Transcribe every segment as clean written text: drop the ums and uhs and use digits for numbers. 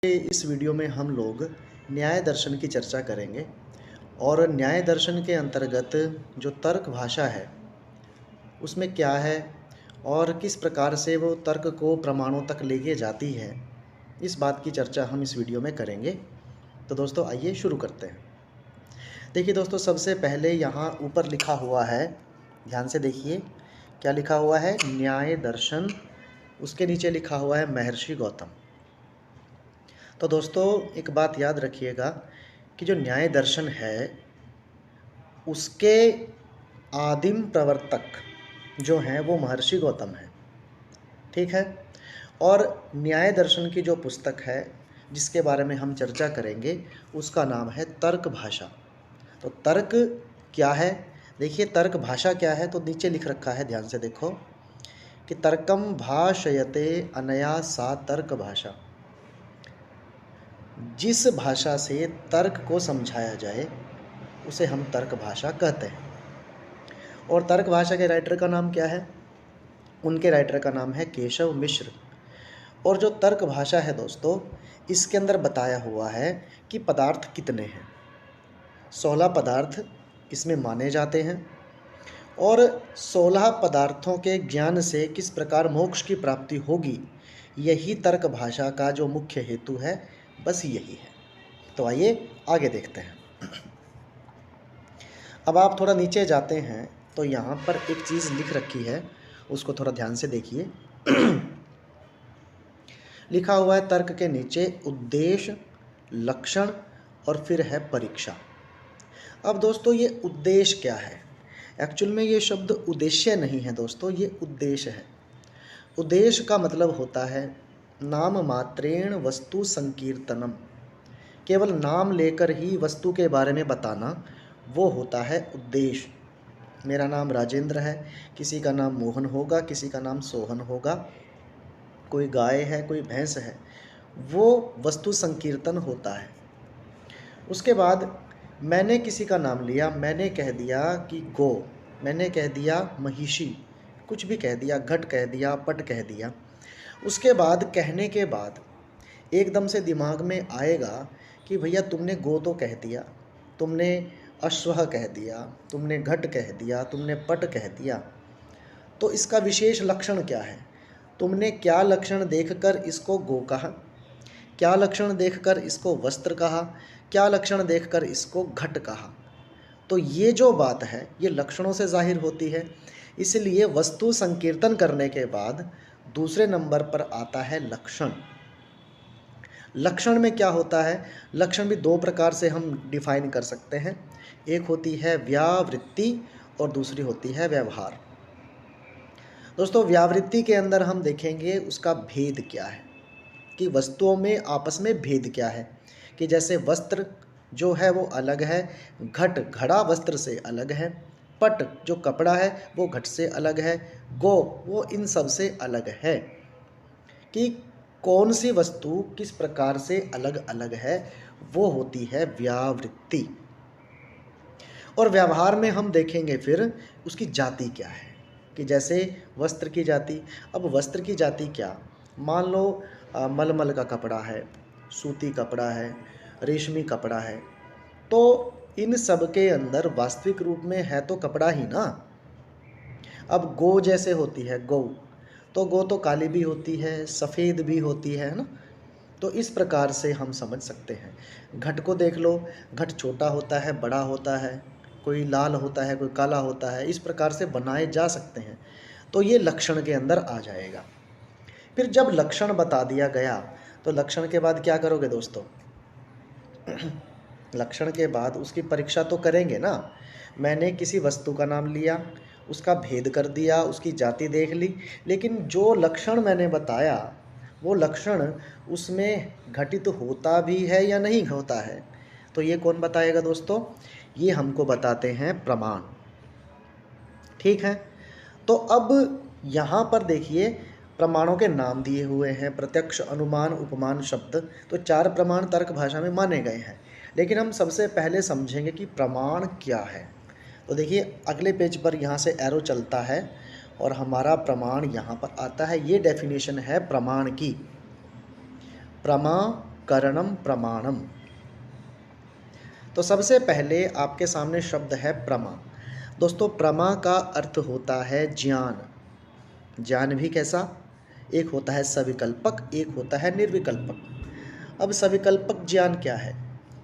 इस वीडियो में हम लोग न्याय दर्शन की चर्चा करेंगे और न्याय दर्शन के अंतर्गत जो तर्क भाषा है उसमें क्या है और किस प्रकार से वो तर्क को प्रमाणों तक लेके जाती है, इस बात की चर्चा हम इस वीडियो में करेंगे। तो दोस्तों आइए शुरू करते हैं। देखिए दोस्तों, सबसे पहले यहाँ ऊपर लिखा हुआ है, ध्यान से देखिए क्या लिखा हुआ है, न्याय दर्शन। उसके नीचे लिखा हुआ है महर्षि गौतम। तो दोस्तों एक बात याद रखिएगा कि जो न्याय दर्शन है उसके आदिम प्रवर्तक जो हैं वो महर्षि गौतम हैं, ठीक है। और न्याय दर्शन की जो पुस्तक है जिसके बारे में हम चर्चा करेंगे उसका नाम है तर्क भाषा। तो तर्क क्या है, देखिए तर्क भाषा क्या है, तो नीचे लिख रखा है, ध्यान से देखो कि तर्कम भाषयते अनया सा तर्क भाषा। जिस भाषा से तर्क को समझाया जाए उसे हम तर्क भाषा कहते हैं। और तर्क भाषा के राइटर का नाम क्या है, उनके राइटर का नाम है केशव मिश्र। और जो तर्क भाषा है दोस्तों, इसके अंदर बताया हुआ है कि पदार्थ कितने हैं। 16 पदार्थ इसमें माने जाते हैं और 16 पदार्थों के ज्ञान से किस प्रकार मोक्ष की प्राप्ति होगी, यही तर्क भाषा का जो मुख्य हेतु है, बस यही है। तो आइए आगे देखते हैं। अब आप थोड़ा नीचे जाते हैं तो यहाँ पर एक चीज़ लिख रखी है, उसको थोड़ा ध्यान से देखिए। लिखा हुआ है तर्क के नीचे उद्देश्य, लक्षण और फिर है परीक्षा। अब दोस्तों ये उद्देश्य क्या है, एक्चुअल में ये शब्द उद्देश्य नहीं है दोस्तों, ये उद्देश्य है। उद्देश्य का मतलब होता है नाम मात्रेण वस्तु संकीर्तनम, केवल नाम लेकर ही वस्तु के बारे में बताना, वो होता है उद्देश्य। मेरा नाम राजेंद्र है, किसी का नाम मोहन होगा, किसी का नाम सोहन होगा, कोई गाय है, कोई भैंस है, वो वस्तु संकीर्तन होता है। उसके बाद मैंने किसी का नाम लिया, मैंने कह दिया कि गो, मैंने कह दिया महिषी, कुछ भी कह दिया, घट कह दिया, पट कह दिया। उसके बाद कहने के बाद एकदम से दिमाग में आएगा कि भैया तुमने गो तो कह दिया, तुमने अश्वः कह दिया, तुमने घट कह दिया, तुमने पट कह दिया, तो इसका विशेष लक्षण क्या है, तुमने क्या लक्षण देखकर इसको गो कहा, क्या लक्षण देखकर इसको वस्त्र कहा, क्या लक्षण देखकर इसको घट कहा। तो ये जो बात है ये लक्षणों से जाहिर होती है। इसलिए वस्तु संकीर्तन करने के बाद दूसरे नंबर पर आता है लक्षण। लक्षण में क्या होता है, लक्षण भी दो प्रकार से हम डिफाइन कर सकते हैं, एक होती है व्यावृत्ति और दूसरी होती है व्यवहार। दोस्तों व्यावृत्ति के अंदर हम देखेंगे उसका भेद क्या है, कि वस्तुओं में आपस में भेद क्या है, कि जैसे वस्त्र जो है वो अलग है, घट घड़ा वस्त्र से अलग है, पट जो कपड़ा है वो घट से अलग है, गो वो इन सब से अलग है, कि कौन सी वस्तु किस प्रकार से अलग अलग है, वो होती है व्यावृत्ति। और व्यवहार में हम देखेंगे फिर उसकी जाति क्या है, कि जैसे वस्त्र की जाति। अब वस्त्र की जाति क्या, मान लो मलमल का कपड़ा है, सूती कपड़ा है, रेशमी कपड़ा है, तो इन सब के अंदर वास्तविक रूप में है तो कपड़ा ही ना। अब गो जैसे होती है गौ, तो गो तो काली भी होती है, सफ़ेद भी होती है ना। तो इस प्रकार से हम समझ सकते हैं। घट को देख लो, घट छोटा होता है, बड़ा होता है, कोई लाल होता है, कोई काला होता है, इस प्रकार से बनाए जा सकते हैं। तो ये लक्षण के अंदर आ जाएगा। फिर जब लक्षण बता दिया गया तो लक्षण के बाद क्या करोगे दोस्तों, लक्षण के बाद उसकी परीक्षा तो करेंगे ना। मैंने किसी वस्तु का नाम लिया, उसका भेद कर दिया, उसकी जाति देख ली, लेकिन जो लक्षण मैंने बताया वो लक्षण उसमें घटित होता भी है या नहीं होता है, तो ये कौन बताएगा दोस्तों, ये हमको बताते हैं प्रमाण, ठीक है। तो अब यहाँ पर देखिए प्रमाणों के नाम दिए हुए हैं, प्रत्यक्ष, अनुमान, उपमान, शब्द। तो 4 प्रमाण तर्क भाषा में माने गए हैं, लेकिन हम सबसे पहले समझेंगे कि प्रमाण क्या है। तो देखिए अगले पेज पर यहाँ से एरो चलता है और हमारा प्रमाण यहाँ पर आता है। ये डेफिनेशन है प्रमाण की। प्रमा करणम प्रमाणम। तो सबसे पहले आपके सामने शब्द है प्रमा। दोस्तों प्रमा का अर्थ होता है ज्ञान। ज्ञान भी कैसा, एक होता है सविकल्पक, एक होता है निर्विकल्पक। अब सविकल्पक ज्ञान क्या है?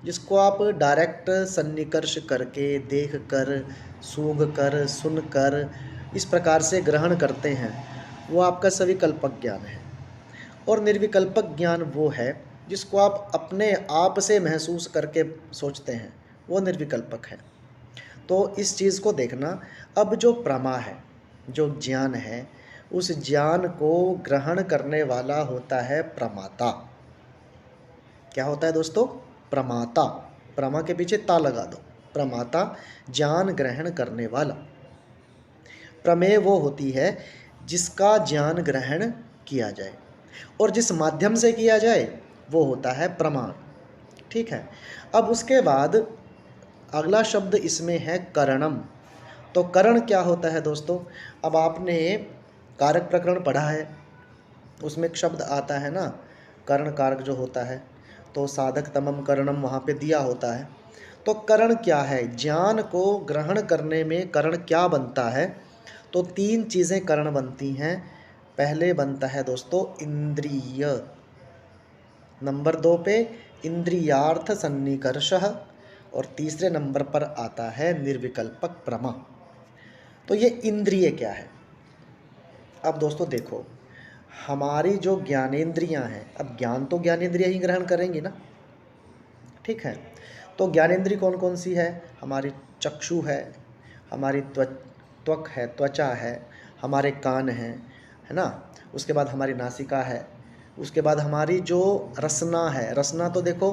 जिसको आप डायरेक्ट सन्निकर्ष करके, देख कर, सूंघ कर, सुन कर इस प्रकार से ग्रहण करते हैं, वो आपका सविकल्पक ज्ञान है। और निर्विकल्पक ज्ञान वो है जिसको आप अपने आप से महसूस करके सोचते हैं, वो निर्विकल्पक है। तो इस चीज़ को देखना। अब जो प्रमा है, जो ज्ञान है, उस ज्ञान को ग्रहण करने वाला होता है प्रमाता। क्या होता है दोस्तों? प्रमाता। प्रमा के पीछे ता लगा दो। प्रमाता, ज्ञान ग्रहण करने वाला। प्रमेय वो होती है जिसका ज्ञान ग्रहण किया जाए, और जिस माध्यम से किया जाए वो होता है प्रमाण। ठीक है। अब उसके बाद अगला शब्द इसमें है करणम। तो करण क्या होता है दोस्तों? अब आपने कारक प्रकरण पढ़ा है, उसमें एक शब्द आता है ना, करण कारक जो होता है, तो साधक तमम करणम वहाँ पे दिया होता है। तो करण क्या है? ज्ञान को ग्रहण करने में करण क्या बनता है? तो 3 चीज़ें करण बनती हैं। पहले बनता है दोस्तों इंद्रिय, नंबर 2 पे इंद्रियार्थ सन्निकर्षः, और तीसरे नंबर पर आता है निर्विकल्पक प्रमा। तो ये इंद्रिय क्या है? अब दोस्तों देखो, हमारी जो ज्ञानेंद्रियां हैं, अब ज्ञान तो ज्ञानेंद्रियां ही ग्रहण करेंगी ना। ठीक है। तो ज्ञानेंद्रिय कौन कौन सी है? हमारी चक्षु है, हमारी त्वक है, त्वचा है, हमारे कान हैं, है ना। उसके बाद हमारी नासिका है, उसके बाद हमारी जो रसना है, रसना तो देखो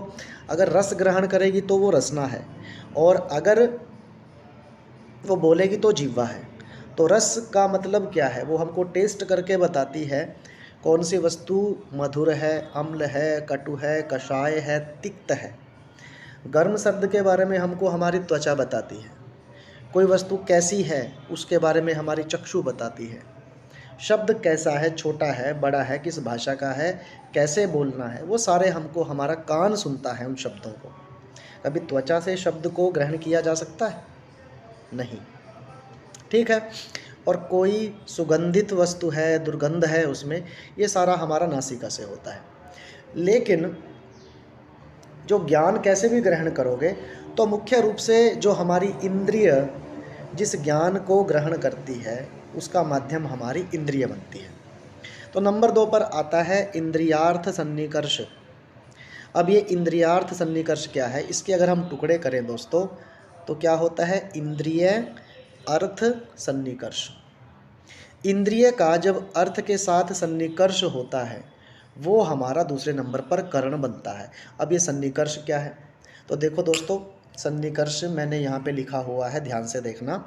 अगर रस ग्रहण करेगी तो वो रसना है, और अगर वो बोलेगी तो जीवा है। तो रस का मतलब क्या है? वो हमको टेस्ट करके बताती है कौन सी वस्तु मधुर है, अम्ल है, कटु है, कषाय है, तिक्त है। गर्म शब्द के बारे में हमको हमारी त्वचा बताती है। कोई वस्तु कैसी है उसके बारे में हमारी चक्षु बताती है। शब्द कैसा है, छोटा है, बड़ा है, किस भाषा का है, कैसे बोलना है, वो सारे हमको हमारा कान सुनता है उन शब्दों को। कभी त्वचा से शब्द को ग्रहण किया जा सकता है? नहीं। ठीक है। और कोई सुगंधित वस्तु है, दुर्गंध है उसमें, ये सारा हमारा नासिका से होता है। लेकिन जो ज्ञान कैसे भी ग्रहण करोगे, तो मुख्य रूप से जो हमारी इंद्रिय जिस ज्ञान को ग्रहण करती है, उसका माध्यम हमारी इंद्रिय बनती है। तो नंबर 2 पर आता है इंद्रियार्थ सन्निकर्ष। अब ये इंद्रियार्थ सन्निकर्ष क्या है? इसके अगर हम टुकड़े करें दोस्तों, तो क्या होता है? इंद्रिय अर्थ सन्निकर्ष। इंद्रिय का जब अर्थ के साथ सन्निकर्ष होता है, वो हमारा दूसरे नंबर पर करण बनता है। अब ये सन्निकर्ष क्या है? तो देखो दोस्तों, सन्निकर्ष मैंने यहाँ पे लिखा हुआ है, ध्यान से देखना।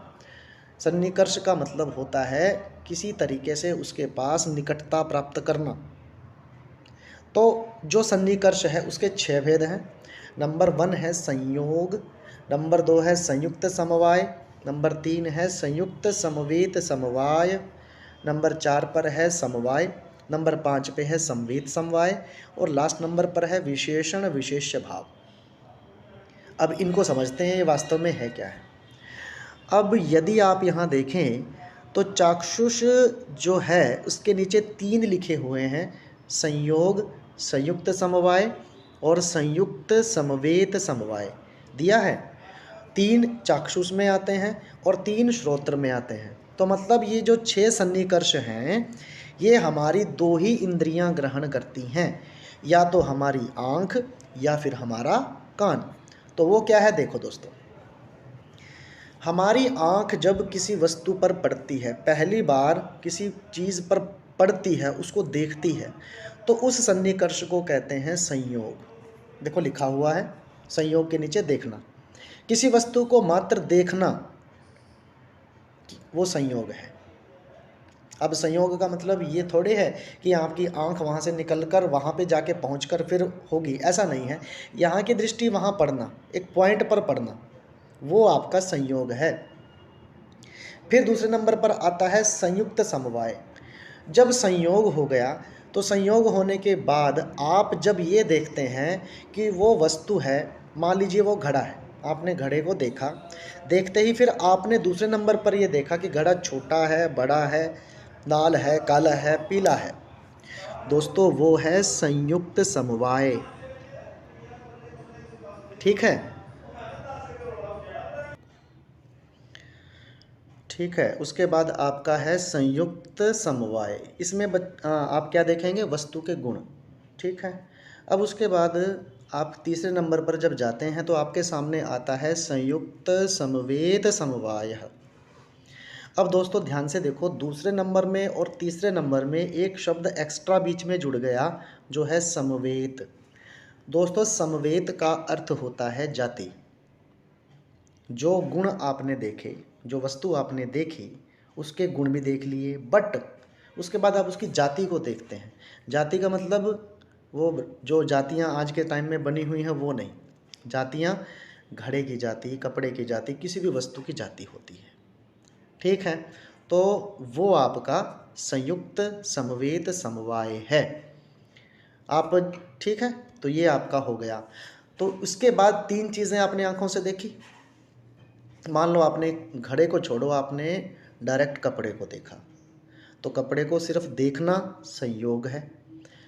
सन्निकर्ष का मतलब होता है किसी तरीके से उसके पास निकटता प्राप्त करना। तो जो सन्निकर्ष है उसके 6 भेद हैं। नंबर 1 है संयोग, नंबर 2 है संयुक्त समवाय, नंबर 3 है संयुक्त समवेत समवाय, नंबर 4 पर है समवाय, नंबर 5 पे है समवेत समवाय, और लास्ट नंबर पर है विशेषण विशेष्य भाव। अब इनको समझते हैं ये वास्तव में है क्या है। अब यदि आप यहाँ देखें तो चाक्षुष जो है उसके नीचे 3 लिखे हुए हैं, संयोग, संयुक्त समवाय और संयुक्त समवेत समवाय दिया है। 3 चाक्षुष में आते हैं और 3 श्रोत्र में आते हैं। तो मतलब ये जो 6 सन्निकर्ष हैं, ये हमारी 2 ही इंद्रियां ग्रहण करती हैं, या तो हमारी आँख या फिर हमारा कान। तो वो क्या है? देखो दोस्तों, हमारी आँख जब किसी वस्तु पर पड़ती है, पहली बार किसी चीज़ पर पड़ती है, उसको देखती है, तो उस सन्निकर्ष को कहते हैं संयोग। देखो लिखा हुआ है, संयोग के नीचे देखना। किसी वस्तु को मात्र देखना वो संयोग है। अब संयोग का मतलब ये थोड़े है कि आपकी आंख वहाँ से निकलकर वहाँ पे जाके पहुँचकर फिर होगी, ऐसा नहीं है। यहाँ की दृष्टि वहाँ पड़ना, एक पॉइंट पर पड़ना, वो आपका संयोग है। फिर दूसरे नंबर पर आता है संयुक्त समवाय। जब संयोग हो गया तो संयोग होने के बाद आप जब ये देखते हैं कि वो वस्तु है, मान लीजिए वो घड़ा है, आपने घड़े को देखा, देखते ही फिर आपने दूसरे नंबर पर ये देखा कि घड़ा छोटा है, बड़ा है, लाल है, काला है, पीला है। दोस्तों वो है संयुक्त समवाय। ठीक है, ठीक है। उसके बाद आपका है संयुक्त समवाय। इसमें आप क्या देखेंगे, वस्तु के गुण। ठीक है। अब उसके बाद आप तीसरे नंबर पर जब जाते हैं तो आपके सामने आता है संयुक्त समवेत समवाय। अब दोस्तों ध्यान से देखो, दूसरे नंबर में और तीसरे नंबर में एक शब्द एक्स्ट्रा बीच में जुड़ गया जो है समवेत। दोस्तों समवेत का अर्थ होता है जाति। जो गुण आपने देखे, जो वस्तु आपने देखी, उसके गुण भी देख लिए, बट उसके बाद आप उसकी जाति को देखते हैं। जाति का मतलब वो जो जातियाँ आज के टाइम में बनी हुई हैं वो नहीं। जातियाँ घड़े की जाति, कपड़े की जाति, किसी भी वस्तु की जाति होती है। ठीक है, तो वो आपका संयुक्त समवेत समवाय है। आप ठीक है, तो ये आपका हो गया। तो उसके बाद तीन चीज़ें आपने आंखों से देखी। मान लो आपने घड़े को छोड़ो, आपने डायरेक्ट कपड़े को देखा, तो कपड़े को सिर्फ देखना संयोग है।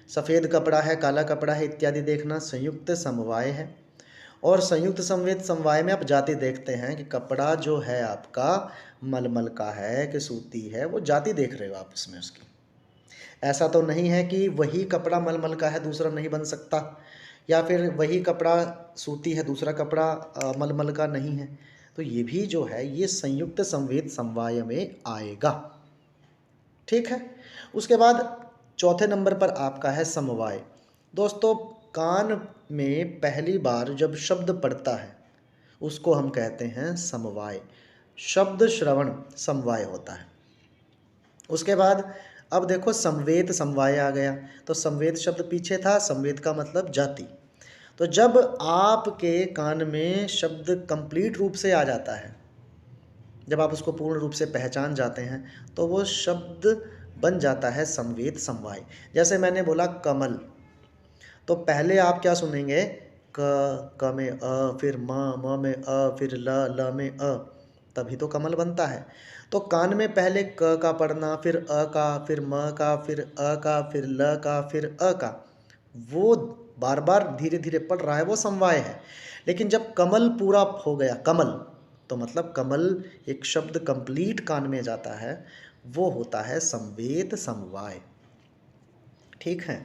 सफ़ेद कपड़ा है, काला कपड़ा है इत्यादि देखना संयुक्त समवाय है। और संयुक्त समवेत समवाय में आप जाति देखते हैं कि कपड़ा जो है आपका मलमल का है कि सूती है, वो जाति देख रहे हो आप उसमें उसकी। ऐसा तो नहीं है कि वही कपड़ा मलमल का है दूसरा नहीं बन सकता, या फिर वही कपड़ा सूती है दूसरा कपड़ा मलमल का नहीं है। तो ये भी जो है ये संयुक्त समवेत समवाय में आएगा। ठीक है। उसके बाद चौथे नंबर पर आपका है समवाय। दोस्तों कान में पहली बार जब शब्द पड़ता है उसको हम कहते हैं समवाय। शब्द श्रवण समवाय होता है। उसके बाद अब देखो समवेत समवाय आ गया। तो समवेत शब्द पीछे था, समवेत का मतलब जाति। तो जब आपके कान में शब्द कंप्लीट रूप से आ जाता है, जब आप उसको पूर्ण रूप से पहचान जाते हैं, तो वो शब्द बन जाता है समवेत समवाय। जैसे मैंने बोला कमल, तो पहले आप क्या सुनेंगे, क में अ, फिर म में अ, फिर ल में अ, तभी तो कमल बनता है। तो कान में पहले क का पढ़ना, फिर अ का, फिर म का, फिर अ का, फिर ल का, फिर अ का, वो बार बार धीरे धीरे पढ़ रहा है, वो समवाय है। लेकिन जब कमल पूरा हो गया, कमल तो मतलब कमल एक शब्द कंप्लीट कान में जाता है, वो होता है समवेत समवाय। ठीक है।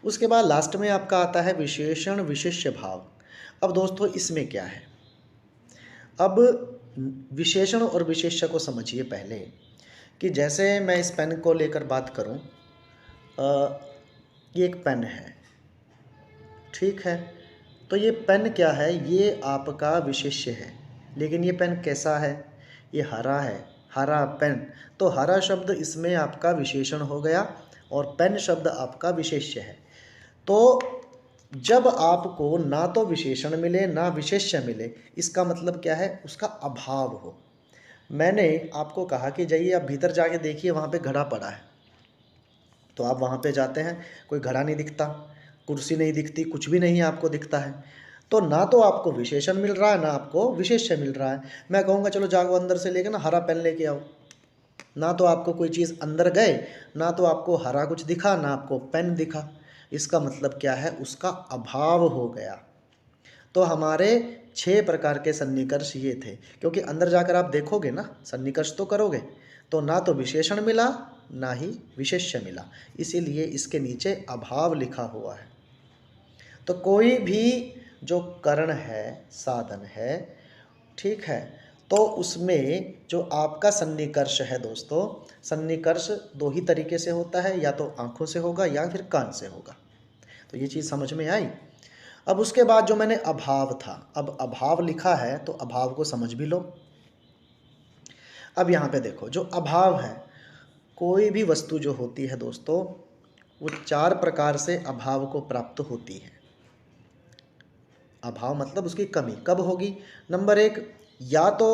उसके बाद लास्ट में आपका आता है विशेषण विशिष्य भाव। अब दोस्तों इसमें क्या है, अब विशेषण और विशेष्य को समझिए पहले। कि जैसे मैं इस पेन को लेकर बात करूं, ये एक पेन है, ठीक है। तो ये पेन क्या है, ये आपका विशेष्य है। लेकिन ये पेन कैसा है, ये हरा है, हरा पेन। तो हरा शब्द इसमें आपका विशेषण हो गया और पेन शब्द आपका विशेष्य है। तो जब आपको ना तो विशेषण मिले ना विशेष्य मिले, इसका मतलब क्या है, उसका अभाव हो। मैंने आपको कहा कि जाइए आप भीतर जाके देखिए, वहाँ पे घड़ा पड़ा है। तो आप वहाँ पे जाते हैं, कोई घड़ा नहीं दिखता, कुर्सी नहीं दिखती, कुछ भी नहीं आपको दिखता है। तो ना तो आपको विशेषण मिल रहा है ना आपको विशेष्य मिल रहा है। मैं कहूँगा चलो जाओ अंदर से लेके ना हरा पेन लेके आओ, ना तो आपको कोई चीज़ अंदर गए, ना तो आपको हरा कुछ दिखा, ना आपको पेन दिखा। इसका मतलब क्या है, उसका अभाव हो गया। तो हमारे 6 प्रकार के सन्निकर्ष ये थे, क्योंकि अंदर जाकर आप देखोगे ना, सन्निकर्ष तो करोगे, तो ना तो विशेषण मिला ना ही विशेष्य मिला, इसीलिए इसके नीचे अभाव लिखा हुआ है। तो कोई भी जो करण है, साधन है, ठीक है, तो उसमें जो आपका सन्निकर्ष है दोस्तों, सन्निकर्ष 2 ही तरीके से होता है, या तो आँखों से होगा या फिर कान से होगा। तो ये चीज़ समझ में आई। अब उसके बाद जो मैंने अभाव था, अब अभाव लिखा है तो अभाव को समझ भी लो। अब यहाँ पे देखो, जो अभाव है, कोई भी वस्तु जो होती है दोस्तों, वो 4 प्रकार से अभाव को प्राप्त होती है। अभाव मतलब उसकी कमी कब होगी, नंबर 1, या तो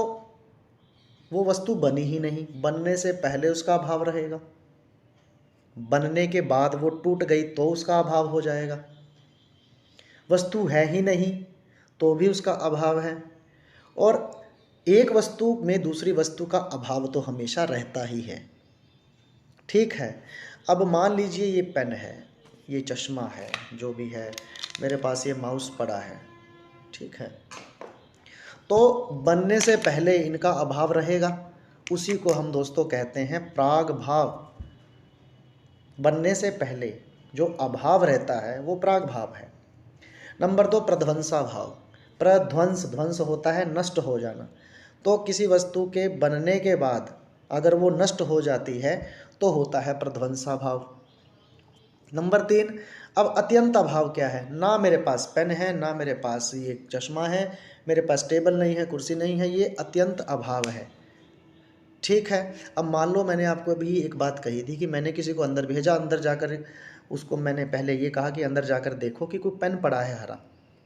वो वस्तु बनी ही नहीं, बनने से पहले उसका अभाव रहेगा। बनने के बाद वो टूट गई तो उसका अभाव हो जाएगा। वस्तु है ही नहीं तो भी उसका अभाव है। और एक वस्तु में दूसरी वस्तु का अभाव तो हमेशा रहता ही है। ठीक है, अब मान लीजिए ये पेन है, ये चश्मा है, जो भी है, मेरे पास ये माउस पड़ा है। ठीक है, तो बनने से पहले इनका अभाव रहेगा, उसी को हम दोस्तों कहते हैं प्राग भाव। बनने से पहले जो अभाव रहता है वो प्राग भाव है। नंबर 2 प्रध्वंसा भाव। प्रध्वंस, ध्वंस होता है नष्ट हो जाना, तो किसी वस्तु के बनने के बाद अगर वो नष्ट हो जाती है तो होता है प्रध्वंसा भाव। नंबर 3, अब अत्यंत अभाव क्या है? ना मेरे पास पेन है, ना मेरे पास ये चश्मा है, मेरे पास टेबल नहीं है, कुर्सी नहीं है, ये अत्यंत अभाव है। ठीक है, अब मान लो मैंने आपको अभी एक बात कही थी कि मैंने किसी को अंदर भेजा, अंदर जाकर उसको मैंने पहले ये कहा कि अंदर जाकर देखो कि कोई पेन पड़ा है हरा।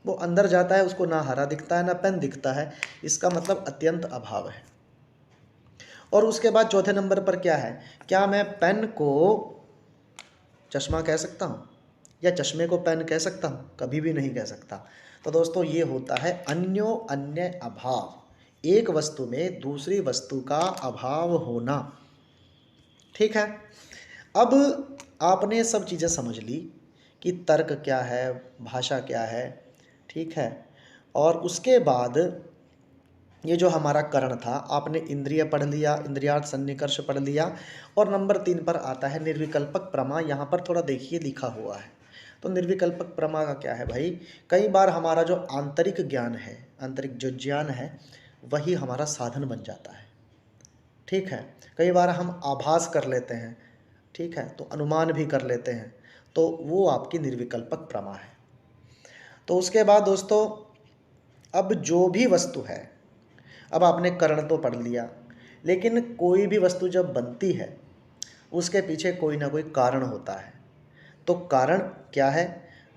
वो अंदर जाता है, उसको ना हरा दिखता है ना पेन दिखता है, इसका मतलब अत्यंत अभाव है। और उसके बाद चौथे नंबर पर क्या है? क्या मैं पेन को चश्मा कह सकता हूँ या चश्मे को पेन कह सकता हूँ? कभी भी नहीं कह सकता। तो दोस्तों ये होता है अन्यो अन्य अभाव, एक वस्तु में दूसरी वस्तु का अभाव होना। ठीक है, अब आपने सब चीज़ें समझ ली कि तर्क क्या है, भाषा क्या है। ठीक है, और उसके बाद ये जो हमारा करण था, आपने इंद्रिय पढ़ लिया, इंद्रियार्थ सन्निकर्ष पढ़ लिया, और नंबर 3 पर आता है निर्विकल्पक प्रमा। यहाँ पर थोड़ा देखिए लिखा हुआ है, तो निर्विकल्पक प्रमा का क्या है भाई? कई बार हमारा जो आंतरिक ज्ञान है, आंतरिक जो ज्ञान है, वही हमारा साधन बन जाता है। ठीक है, कई बार हम आभास कर लेते हैं, ठीक है, तो अनुमान भी कर लेते हैं, तो वो आपकी निर्विकल्पक प्रमा है। तो उसके बाद दोस्तों, अब जो भी वस्तु है, अब आपने करण तो पढ़ लिया, लेकिन कोई भी वस्तु जब बनती है उसके पीछे कोई ना कोई कारण होता है। तो कारण क्या है?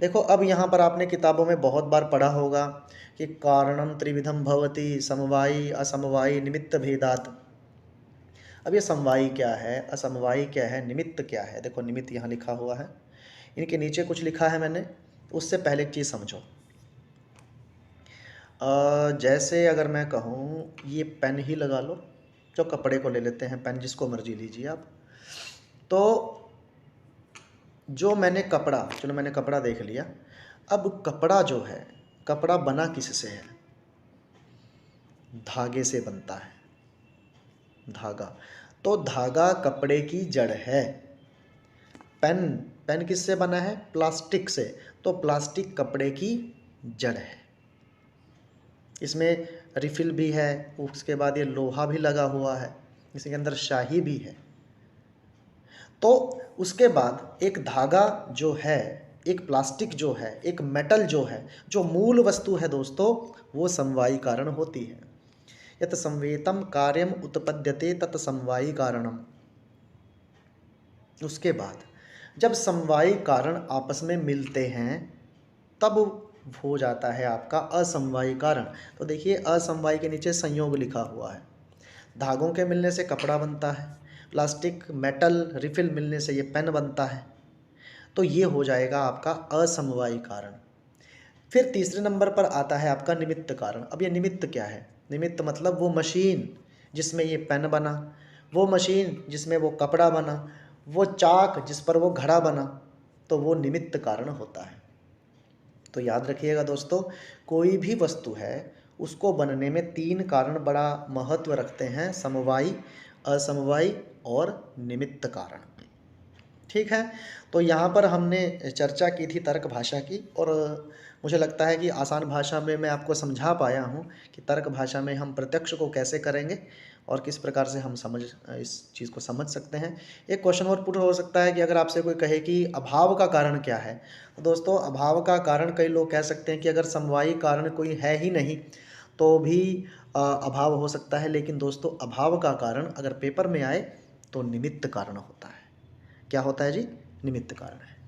देखो, अब यहाँ पर आपने किताबों में बहुत बार पढ़ा होगा कि कारणम त्रिविधम भवति, समवायी असमवायी निमित्त भेदात। अब ये समवायी क्या है, असमवायी क्या है, निमित्त क्या है? देखो निमित्त यहाँ लिखा हुआ है, इनके नीचे कुछ लिखा है मैंने, उससे पहले एक चीज़ समझो। जैसे अगर मैं कहूँ ये पेन ही लगा लो, जो कपड़े को ले लेते हैं, पेन जिसको मर्जी लीजिए आप। तो जो मैंने कपड़ा देख लिया। अब कपड़ा जो है, कपड़ा बना किससे है? धागे से बनता है, धागा। तो धागा कपड़े की जड़ है। पेन किससे बना है? प्लास्टिक से। तो प्लास्टिक कपड़े की जड़ है। इसमें रिफिल भी है, उसके बाद ये लोहा भी लगा हुआ है, इसके अंदर शाही भी है। तो उसके बाद एक धागा जो है, एक प्लास्टिक जो है, एक मेटल जो है, जो मूल वस्तु है दोस्तों, वो समवायी कारण होती है। यत संवेतम कार्यम उत्पद्यते तत् समवायी कारणम। उसके बाद जब समवायी कारण आपस में मिलते हैं तब हो जाता है आपका असमवायी कारण। तो देखिए, असमवायी के नीचे संयोग लिखा हुआ है। धागों के मिलने से कपड़ा बनता है, प्लास्टिक मेटल रिफिल मिलने से ये पेन बनता है। तो ये हो जाएगा आपका असमवायी कारण। फिर तीसरे नंबर पर आता है आपका निमित्त कारण। अब ये निमित्त क्या है? निमित्त मतलब वो मशीन जिसमें ये पेन बना, वो मशीन जिसमें वो कपड़ा बना, वो चाक जिस पर वो घड़ा बना, तो वो निमित्त कारण होता है। तो याद रखिएगा दोस्तों, कोई भी वस्तु है उसको बनने में 3 कारण बड़ा महत्व रखते हैं: समवायी, असमवायी और निमित्त कारण। ठीक है, तो यहाँ पर हमने चर्चा की थी तर्क भाषा की, और मुझे लगता है कि आसान भाषा में मैं आपको समझा पाया हूँ कि तर्क भाषा में हम प्रत्यक्ष को कैसे करेंगे और किस प्रकार से हम इस चीज़ को समझ सकते हैं। एक क्वेश्चन और पुट हो सकता है कि अगर आपसे कोई कहे कि अभाव का कारण क्या है, तो दोस्तों अभाव का कारण कई लोग कह सकते हैं कि अगर समवायी कारण कोई है ही नहीं तो भी अभाव हो सकता है। लेकिन दोस्तों, अभाव का कारण अगर पेपर में आए तो निमित्त कारण होता है। क्या होता है जी? निमित्त कारण है।